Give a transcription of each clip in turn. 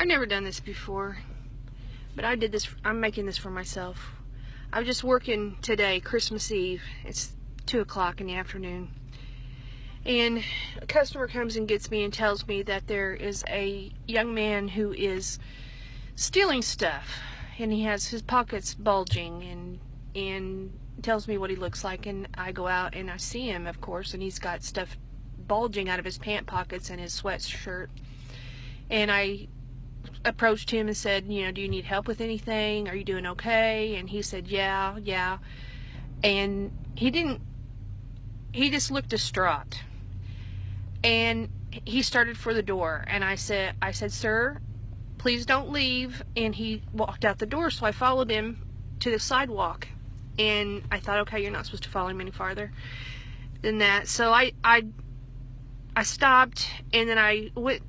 I've never done this before, but I did this. I'm making this for myself. I was just working today, Christmas Eve. It's 2 o'clock in the afternoon. And a customer comes and gets me and tells me that there is a young man who is stealing stuff. And he has his pockets bulging and tells me what he looks like. And I go out and I see him, of course, and he's got stuff bulging out of his pant pockets and his sweatshirt. And I approached him and said, you know, do you need help with anything? Are you doing okay? And he said, yeah. And he just looked distraught. And he started for the door. And I said, sir, please don't leave. And he walked out the door, so I followed him to the sidewalk. And I thought, okay, you're not supposed to follow him any farther than that. So I stopped, and then I went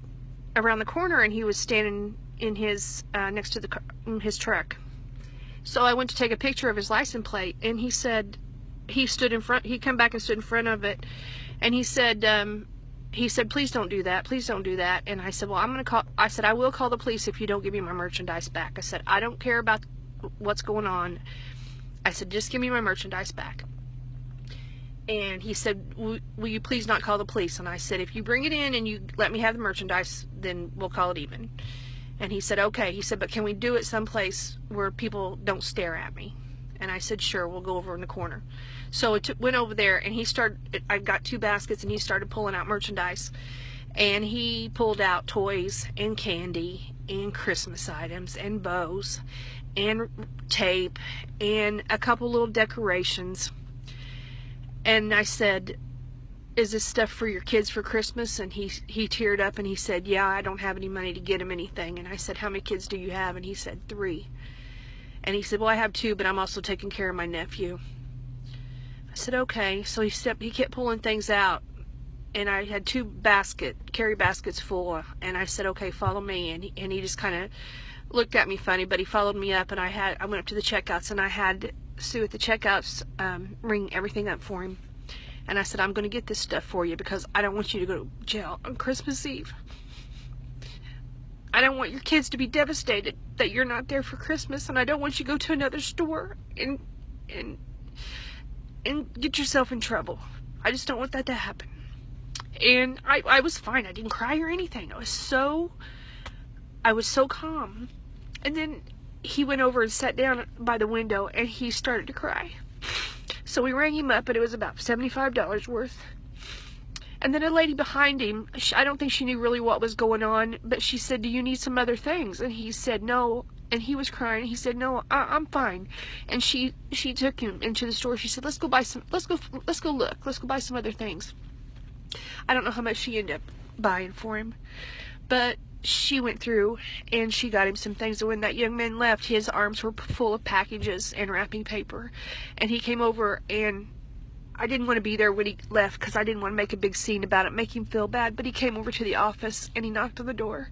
around the corner, and he was standing in his next to his truck. So I went to take a picture of his license plate, and he said he stood in front. He come back and stood in front of it, and he said, please don't do that. Please don't do that. And I said, well, I'm gonna call. I said, I will call the police if you don't give me my merchandise back. I said, I don't care about what's going on. I said, just give me my merchandise back. And he said, will you please not call the police? And I said, if you bring it in and you let me have the merchandise, then we'll call it even. And he said, okay. He said, but can we do it someplace where people don't stare at me? And I said, sure, we'll go over in the corner. So it went over there, and I got 2 baskets, and he started pulling out merchandise. And he pulled out toys and candy and Christmas items and bows and tape and a couple little decorations. And I said, is this stuff for your kids for Christmas? And he teared up and he said, yeah, I don't have any money to get them anything. And I said, how many kids do you have? And he said, 3. And he said, well, I have 2, but I'm also taking care of my nephew. I said, okay. So he kept pulling things out, and I had 2 carry baskets full. And I said, okay, follow me. And he just kind of looked at me funny, but he followed me up, and I went up to the checkouts, and I had Sue at the checkouts ring everything up for him. And I said, I'm going to get this stuff for you because I don't want you to go to jail on Christmas Eve. I don't want your kids to be devastated that you're not there for Christmas, and I don't want you to go to another store and get yourself in trouble. I just don't want that to happen. And I was fine. I didn't cry or anything. I was so calm. And then he went over and sat down by the window, and he started to cry. So we rang him up, and it was about $75 worth. And then a lady behind him, I don't think she knew really what was going on, but she said, do you need some other things? And he said, no. And he was crying. He said, no, I'm fine. And she took him into the store. She said, let's go buy some, let's go look. Let's go buy some other things. I don't know how much she ended up buying for him, but she went through and she got him some things. And when that young man left, his arms were full of packages and wrapping paper. And he came over, and I didn't want to be there when he left because I didn't want to make a big scene about it, make him feel bad. But he came over to the office, and he knocked on the door,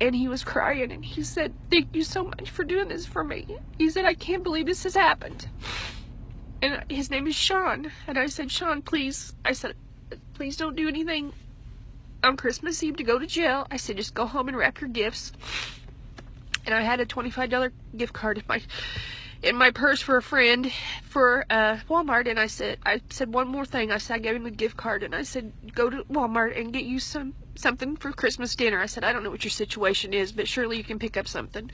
and he was crying, and he said, thank you so much for doing this for me. He said, I can't believe this has happened. And his name is Sean. And I said, Sean, please. I said, please don't do anything on Christmas Eve to go to jail. I said, just go home and wrap your gifts. And I had a $25 gift card in my purse for a friend for Walmart. And I said one more thing. I said, I gave him a gift card, and I said, go to Walmart and get you something for Christmas dinner. I said, I don't know what your situation is, but surely you can pick up something.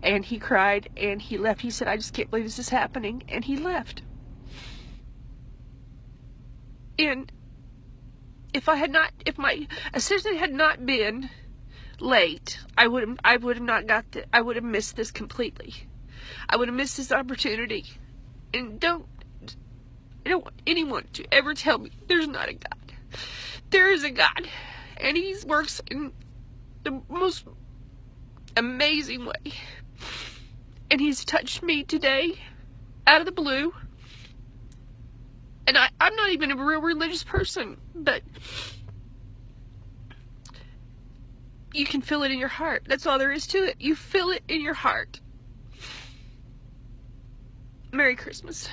And he cried, and he left. He said, I just can't believe this is happening. And he left. And if my assistant had not been late, I would have missed this completely. I would have missed this opportunity. And I don't want anyone to ever tell me there's not a God. There is a God, and He works in the most amazing way. And He's touched me today out of the blue. And I'm not even a real religious person, but you can feel it in your heart. That's all there is to it. You feel it in your heart. Merry Christmas.